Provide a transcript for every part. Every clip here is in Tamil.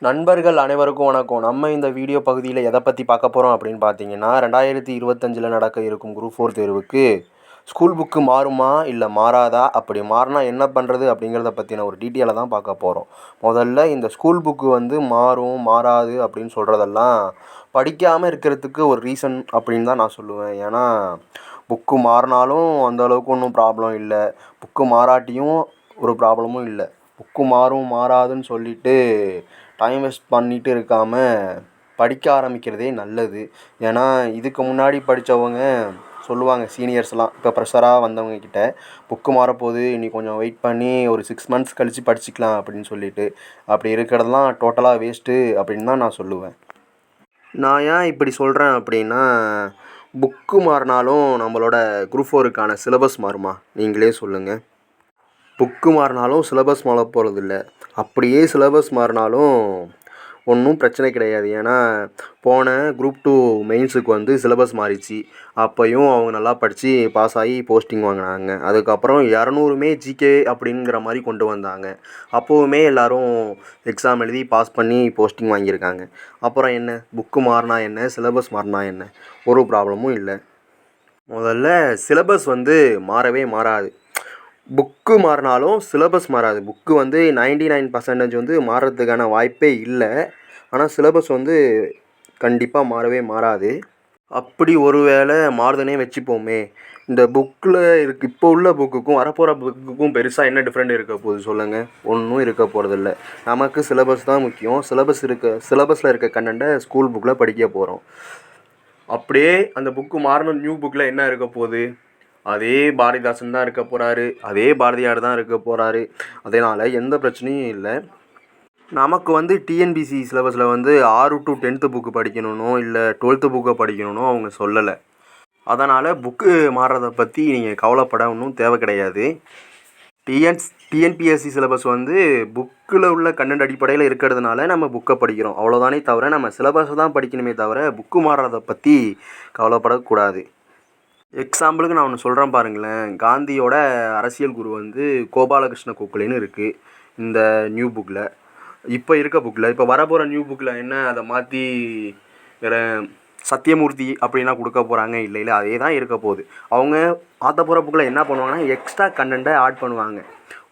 நண்பர்கள் அனைவருக்கும் வணக்கம். நம்ம இந்த வீடியோ பகுதியில் எதை பற்றி பார்க்க போகிறோம் அப்படின்னு பார்த்தீங்கன்னா, 2025 நடக்க இருக்கும் குரூப் 4 தேர்வுக்கு ஸ்கூல் புக்கு மாறுமா இல்லை மாறாதா, அப்படி மாறினா என்ன பண்ணுறது அப்படிங்கிறத பற்றின ஒரு டீட்டெயிலை தான் பார்க்க போகிறோம். முதல்ல இந்த ஸ்கூல் புக்கு மாறும் மாறாது அப்படின்னு சொல்கிறதெல்லாம் படிக்காமல் இருக்கிறதுக்கு ஒரு ரீசன் அப்படின்னு தான் நான் சொல்லுவேன். ஏன்னா புக்கு மாறினாலும் அந்தளவுக்கு ஒன்றும் ப்ராப்ளம் இல்லை, புக்கு மாறாட்டியும் ஒரு ப்ராப்ளமும் இல்லை. புக்கு மாறும் மாறாதுன்னு சொல்லிவிட்டு டைம் வேஸ்ட் பண்ணிகிட்டு இருக்காமல் படிக்க ஆரம்பிக்கிறதே நல்லது. ஏன்னா இதுக்கு முன்னாடி படித்தவங்க சொல்லுவாங்க, சீனியர்ஸ்லாம் இப்போ ப்ரெஷராக வந்தவங்கக்கிட்ட, புக்கு மாறப்போகுது இனி கொஞ்சம் வெயிட் பண்ணி ஒரு 6 மந்த்ஸ் கழித்து படிச்சுக்கலாம் அப்படின்னு சொல்லிட்டு. அப்படி இருக்கிறதெல்லாம் டோட்டலாக வேஸ்ட்டு அப்படின்னு தான் நான் சொல்லுவேன். நான் ஏன் இப்படி சொல்கிறேன் அப்படின்னா, புக்கு மாறினாலும் நம்மளோட குரூப் 4க்கான சிலபஸ் மாறுமா? நீங்களே சொல்லுங்கள். புக்கு மாறினாலும் சிலபஸ் மாற போகிறதில்ல. அப்படியே சிலபஸ் மாறினாலும் ஒன்றும் பிரச்சனை கிடையாது. ஏன்னா போன குரூப் 2 மெயின்ஸுக்கு சிலபஸ் மாறிச்சு. அப்போயும் அவங்க நல்லா படித்து பாஸ் ஆகி போஸ்டிங் வாங்கினாங்க. அதுக்கப்புறம் 200மே ஜிகே அப்படிங்கிற மாதிரி கொண்டு வந்தாங்க. அப்போவுமே எல்லோரும் எக்ஸாம் எழுதி பாஸ் பண்ணி போஸ்டிங் வாங்கியிருக்காங்க. அப்புறம் என்ன, புக்கு மாறினா என்ன, சிலபஸ் மாறினா என்ன, ஒரு ப்ராப்ளமும் இல்லை. முதல்ல சிலபஸ் மாறவே மாறாது. புக்கு மாறினாலும் சிலபஸ் மாறாது. புக்கு 99% மாறுறதுக்கான வாய்ப்பே இல்லை. ஆனால் சிலபஸ் கண்டிப்பாக மாறவே மாறாது. அப்படி ஒரு வேளை மாறுதுன்னே வச்சுப்போமே, இந்த புக்கில் இப்போ உள்ள புக்குக்கும் வரப்போகிற புக்குக்கும் பெருசாக என்ன டிஃப்ரெண்ட் இருக்க போகுது சொல்லுங்கள்? ஒன்றும் இருக்க போகிறதில்ல. நமக்கு சிலபஸ் தான் முக்கியம். சிலபஸில் இருக்க கண்டென்ட்டை ஸ்கூல் புக்கில் படிக்க போகிறோம். அப்படியே அந்த புக்கு மாறணும், நியூ புக்கில் என்ன இருக்க போகுது? அதே பாரதிதாசன் தான் இருக்க போகிறாரு, அதே பாரதியார் தான் இருக்க போகிறாரு. அதனால் எந்த பிரச்சனையும் இல்லை. நமக்கு டிஎன்பிசி சிலபஸில் 6 to 10th புக்கு படிக்கணும்னோ இல்லை 12th புக்கை படிக்கணும்னோ அவங்க சொல்லலை. அதனால் புக்கு மாறுறதை பற்றி நீங்கள் கவலைப்பட ஒன்றும் தேவை கிடையாது. டிஎன்பிஎஸ்சி சிலபஸ் புக்கில் உள்ள கண்டென்ட் அடிப்படையில் இருக்கிறதுனால நம்ம புக்கை படிக்கிறோம், அவ்வளோதானே தவிர நம்ம சிலபஸை தான் படிக்கணுமே தவிர புக்கு மாறுறதை பற்றி கவலைப்படக்கூடாது. எக்ஸாம்பிளுக்கு நான் ஒன்று சொல்கிறேன் பாருங்களேன். காந்தியோட அரசியல் குரு கோபாலகிருஷ்ண கோகலேன்னு இருக்குது இந்த நியூ புக்கில். இப்போ இருக்க புக்கில், இப்போ வரப்போகிற நியூ புக்கில் என்ன அதை மாற்றி வேறு சத்தியமூர்த்தி அப்படின்னா கொடுக்க போகிறாங்க? இல்லை, அதே தான் இருக்க போகுது. அவங்க மாற்ற போகிற புக்கில் என்ன பண்ணுவாங்கன்னா, எக்ஸ்ட்ரா கண்டென்ட்டை ஆட் பண்ணுவாங்க.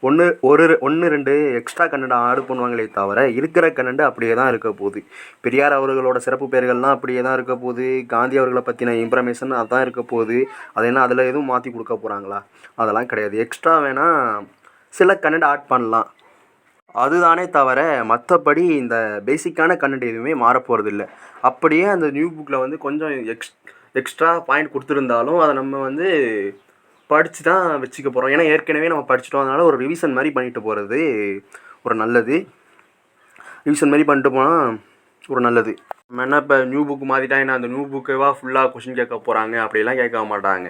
ஒன்று ரெண்டு எக்ஸ்ட்ரா கண்டென்ட் ஆட் பண்ணுவாங்களே தவிர இருக்கிற கண்டென்ட் அப்படியே தான் இருக்க போகுது. பெரியார் அவர்களோட சிறப்பு பெயர்கள்லாம் அப்படியே தான் இருக்க போகுது. காந்தி அவர்களை பற்றின இன்ஃபர்மேஷன் அதுதான் இருக்க போகுது. அது என்ன அதில் எதுவும் மாற்றி கொடுக்க போகிறாங்களா? அதெல்லாம் கிடையாது. எக்ஸ்ட்ரா வேணால் சில கண்டென்ட் ஆட் பண்ணலாம், அதுதானே தவிர மற்றபடி இந்த பேசிக்கான கண்டென்ட் எதுவுமே மாறப்போகிறதில்ல. அப்படியே அந்த நியூ புக்கில் கொஞ்சம் எக்ஸ்ட்ரா பாயிண்ட் கொடுத்துருந்தாலும் அதை நம்ம படித்து தான் வச்சுக்க போகிறோம். ஏன்னா ஏற்கனவே நம்ம படிச்சுட்டோம். அதனால் ஒரு ரிவிஷன் மாதிரி பண்ணிட்டு போகிறது ஒரு நல்லது. ரிவிஷன் மாதிரி பண்ணிட்டு போனால் ஒரு நல்லது. நம்ம என்ன இப்போ நியூ புக்கு மாற்றிட்டாங்கன்னா அந்த நியூ புக்கேவா ஃபுல்லாக கொஷின் கேட்க போகிறாங்க? அப்படிலாம் கேட்க மாட்டாங்க.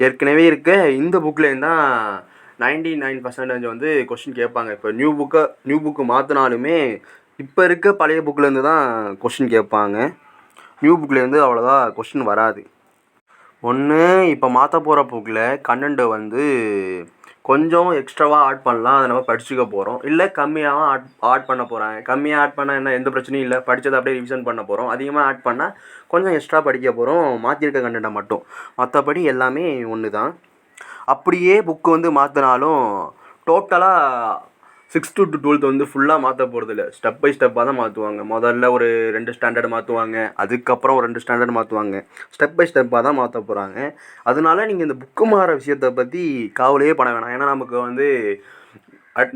ஏற்கனவே இருக்க இந்த புக்கிலேருந்து தான் 99% கொஷின் கேட்பாங்க. இப்போ நியூ புக்கு மாற்றினாலுமே இப்போ இருக்க பழைய புக்கிலேருந்து தான் கொஷின் கேட்பாங்க. நியூ புக்லேருந்து அவ்வளோதான் கொஷின் வராது. ஒன்று இப்போ மாற்ற போகிற புக்கில் கண்டென்ட்டு கொஞ்சம் எக்ஸ்ட்ராவாக ஆட் பண்ணலாம், அதை நம்ம படிச்சுக்க போகிறோம். இல்லை கம்மியாக ஆட் பண்ண போகிறாங்க. கம்மியாக ஆட் பண்ணால் என்ன, எந்த பிரச்சனையும் இல்லை, படித்ததை அப்படியே ரிவிஷன் பண்ண போகிறோம். அதிகமாக ஆட் பண்ணால் கொஞ்சம் எக்ஸ்ட்ரா படிக்க போகிறோம், மாற்றிருக்க கண்டென்ட்டை மட்டும். மற்றபடி எல்லாமே ஒன்று தான். அப்படியே புக்கு மாற்றினாலும் டோட்டலாக 6th to 12th ஃபுல்லாக மாற்ற போகிறதில்ல. ஸ்டெப் பை ஸ்டெப்பாக தான் மாற்றுவாங்க. முதல்ல ஒரு 2 ஸ்டாண்டர்ட் மாற்றுவாங்க, அதுக்கப்புறம் ஒரு 2 ஸ்டாண்டர்ட் மாற்றுவாங்க. ஸ்டெப் பை ஸ்டெப்பாக தான் மாற்ற போகிறாங்க. அதனால நீங்கள் இந்த புக்கு மாற விஷயத்தை பற்றி கவலையே பட வேணாம். ஏன்னா நமக்கு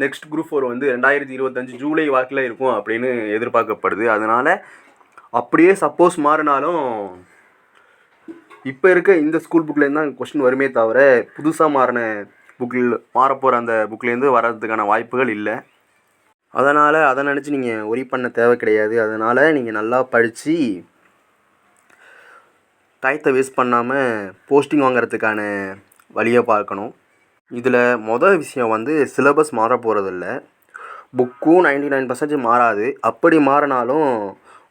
நெக்ஸ்ட் குரூப் 4 2025 ஜூலை வாக்கில் இருக்கும் அப்படின்னு எதிர்பார்க்கப்படுது. அதனால் அப்படியே சப்போஸ் மாறினாலும் இப்போ இருக்க இந்த ஸ்கூல் புக்லேருந்து தான் கொஸ்டின் வருமே தவிர புதுசாக மாறின புக்கில் மாறப்போகிற அந்த புக்லேருந்து வர்றதுக்கான வாய்ப்புகள் இல்லை. அதனால் அதை நினச்சி நீங்கள் ஒரி பண்ண தேவை கிடையாது. அதனால் நீங்கள் நல்லா படித்து டயத்தை வேஸ்ட் பண்ணாமல் போஸ்டிங் வாங்கிறதுக்கான வழியை பார்க்கணும். இதில் மொதல் விஷயம் சிலபஸ் மாற போகிறதில்ல. புக்கும் 99% மாறாது. அப்படி மாறினாலும்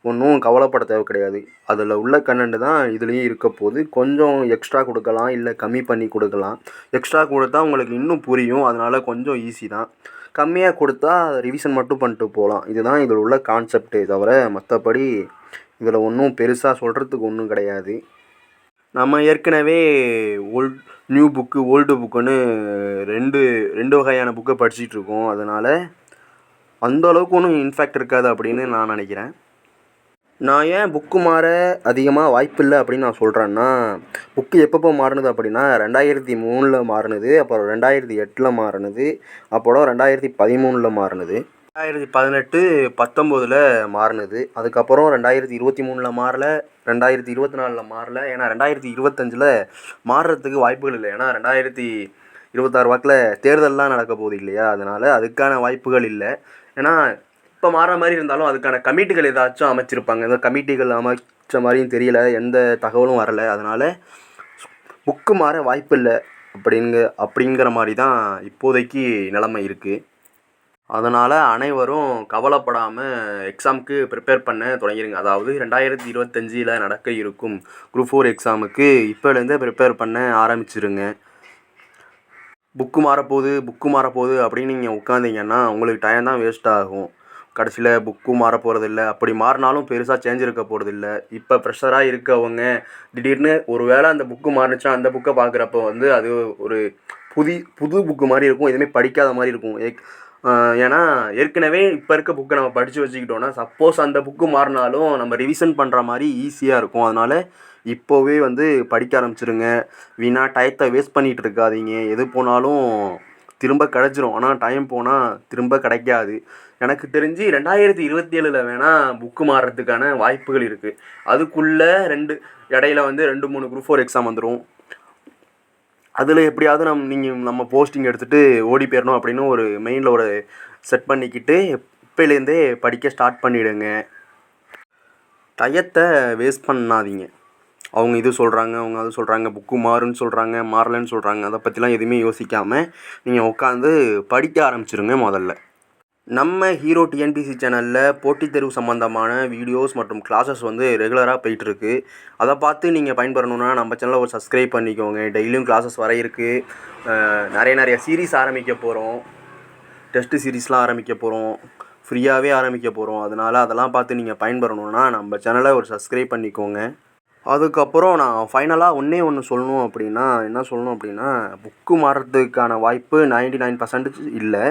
ஒன்றும் கவலைப்பட தேவை கிடையாது. அதில் உள்ள கண்டென்ட் தான் இதுலேயும் இருக்க போகுது. கொஞ்சம் எக்ஸ்ட்ரா கொடுக்கலாம், இல்லை கம்மி பண்ணி கொடுக்கலாம். எக்ஸ்ட்ரா கொடுத்தா உங்களுக்கு இன்னும் புரியும். அதனால் கொஞ்சம் ஈஸி தான். கம்மியாக கொடுத்தா ரிவிஷன் மட்டும் பண்ணிட்டு போகலாம். இதுதான் இதில் உள்ள கான்செப்ட்டே தவிர மற்றபடி இதில் ஒன்றும் பெருசாக சொல்கிறதுக்கு ஒன்றும் கிடையாது. நம்ம ஏற்கனவே நியூ புக்கு ஓல்டு புக்குன்னு ரெண்டு வகையான புக்கை படிச்சிட்ருக்கோம். அதனால் அந்தளவுக்கு ஒன்றும் இன்ஃபேக்ட் இருக்காது அப்படின்னு நான் நினைக்கிறேன். நான் ஏன் புக்கு மாற அதிகமாக வாய்ப்பில்லை அப்படின்னு நான் சொல்கிறேன்னா, புக்கு எப்பப்போ மாறுனது அப்படின்னா 2003ல் மாறுனது, அப்புறம் 2008ல் மாறுனது, அப்புறம் 2013ல் மாறுனது, 2018, 19ல் மாறுனது, அதுக்கப்புறம் 2023ல் மாறல, 2024ல் மாறல. ஏன்னா 2025ல் மாறுறதுக்கு வாய்ப்புகள் இல்லை. ஏன்னா 2026 வாக்கில் தேர்தல்லாம் நடக்க போகுது இல்லையா, அதனால் அதுக்கான வாய்ப்புகள் இல்லை. ஏன்னா இப்போ மாறுற மாதிரி இருந்தாலும் அதுக்கான கமிட்டிகள் ஏதாச்சும் அமைச்சிருப்பாங்க. இந்த கமிட்டிகள் அமைச்ச மாதிரியும் தெரியல, எந்த தகவலும் வரலை. அதனால் புக்கு மாற வாய்ப்பில்லை அப்படிங்கிற மாதிரி தான் இப்போதைக்கு நிலைமை இருக்குது. அதனால் அனைவரும் கவலைப்படாமல் எக்ஸாமுக்கு ப்ரிப்பேர் பண்ண தொடங்கிடுங்க. அதாவது 2025ல் நடக்க இருக்கும் குரூப் 4 எக்ஸாமுக்கு இப்போலேருந்தே ப்ரிப்பேர் பண்ண ஆரம்பிச்சிருங்க. புக்கு மாறப்போகுது அப்படின்னு நீங்கள் உட்காந்திங்கன்னா உங்களுக்கு டைம் தான் வேஸ்ட் ஆகும். கடைசியில் புக்கு மாற போகிறதில்ல. அப்படி மாறினாலும் பெருசாக சேஞ்ச் இருக்க போகிறதில்ல. இப்போ ப்ரெஷராக இருக்கவங்க திடீர்னு ஒரு வேளை அந்த புக்கு மாறுனுச்சுன்னா அந்த புக்கை பார்க்குறப்போ அது ஒரு புது புக்கு மாதிரி இருக்கும். எதுவுமே படிக்காத மாதிரி இருக்கும். ஏன்னா ஏற்கனவே இப்போ இருக்க புக்கை நம்ம படித்து வச்சுக்கிட்டோன்னா சப்போஸ் அந்த புக்கு மாறினாலும் நம்ம ரிவிஷன் பண்ணுற மாதிரி ஈஸியாக இருக்கும். அதனால் இப்போவே படிக்க ஆரம்பிச்சிருங்க. வீணாக டயத்தை வேஸ்ட் பண்ணிகிட்டு இருக்காதீங்க. எது போனாலும் திரும்ப கிடச்சிரும். ஆனால் டைம் போனால் திரும்ப கிடைக்காது. எனக்கு தெரிஞ்சு 2027ல் வேணால் புக்கு மாறுறதுக்கான வாய்ப்புகள் இருக்குது. அதுக்குள்ளே இடையில 2-3 குரூப் 4 எக்ஸாம் வந்துடும். அதில் எப்படியாவது நம்ம போஸ்டிங் எடுத்துகிட்டு ஓடி போயிடணும் அப்படின்னு ஒரு மெயினில் ஒரு செட் பண்ணிக்கிட்டு இப்போலேருந்தே படிக்க ஸ்டார்ட் பண்ணிவிடுங்க. டயத்தை வேஸ்ட் பண்ணாதீங்க. அவங்க இது சொல்கிறாங்க, அவங்க அது சொல்கிறாங்க, புக்கு மாறுன்னு சொல்கிறாங்க, மாறலைன்னு சொல்கிறாங்க, அதை பற்றிலாம் எதுவுமே யோசிக்காமல் நீங்கள் உட்காந்து படிக்க ஆரம்பிச்சிருங்க. முதல்ல நம்ம ஹீரோ டிஎன்பிசி சேனலில் போட்டித் தேர்வு சம்மந்தமான வீடியோஸ் மற்றும் கிளாஸஸ் ரெகுலராக போயிட்டுருக்கு. அதை பார்த்து நீங்கள் பயன்பெறணுன்னா நம்ம சேனலை ஒரு சப்ஸ்கிரைப் பண்ணிக்கோங்க. டெய்லியும் கிளாஸஸ் வர இருக்குது. நிறைய சீரீஸ் ஆரம்பிக்க போகிறோம். டெஸ்ட்டு சீரீஸ்லாம் ஆரம்பிக்க போகிறோம். ஃப்ரீயாகவே ஆரம்பிக்க போகிறோம். அதெல்லாம் பார்த்து நீங்கள் பயன்பெறணுன்னா நம்ம சேனலை ஒரு சப்ஸ்கிரைப் பண்ணிக்கோங்க. அதுக்கப்புறம் நான் ஃபைனலாக ஒன்று சொல்லணும் அப்படின்னா புக்கு மாறுறதுக்கான வாய்ப்பு 99% இல்லை.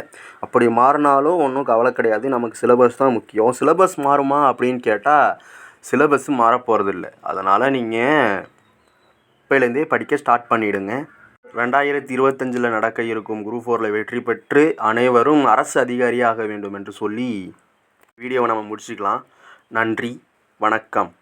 அப்படி மாறினாலும் ஒன்றும் கவலை கிடையாது. நமக்கு சிலபஸ் தான் முக்கியம். சிலபஸ் மாறுமா அப்படின்னு கேட்டால் சிலபஸ் மாற போகிறதில்ல. அதனால் நீங்கள் இப்போலேருந்தே படிக்க ஸ்டார்ட் பண்ணிவிடுங்க. 2025ல் நடக்க இருக்கும் குரூப் 4ல் வெற்றி பெற்று அனைவரும் அரசு அதிகாரியாக வேண்டும் என்று சொல்லி வீடியோவை நம்ம முடிச்சுக்கலாம். நன்றி, வணக்கம்.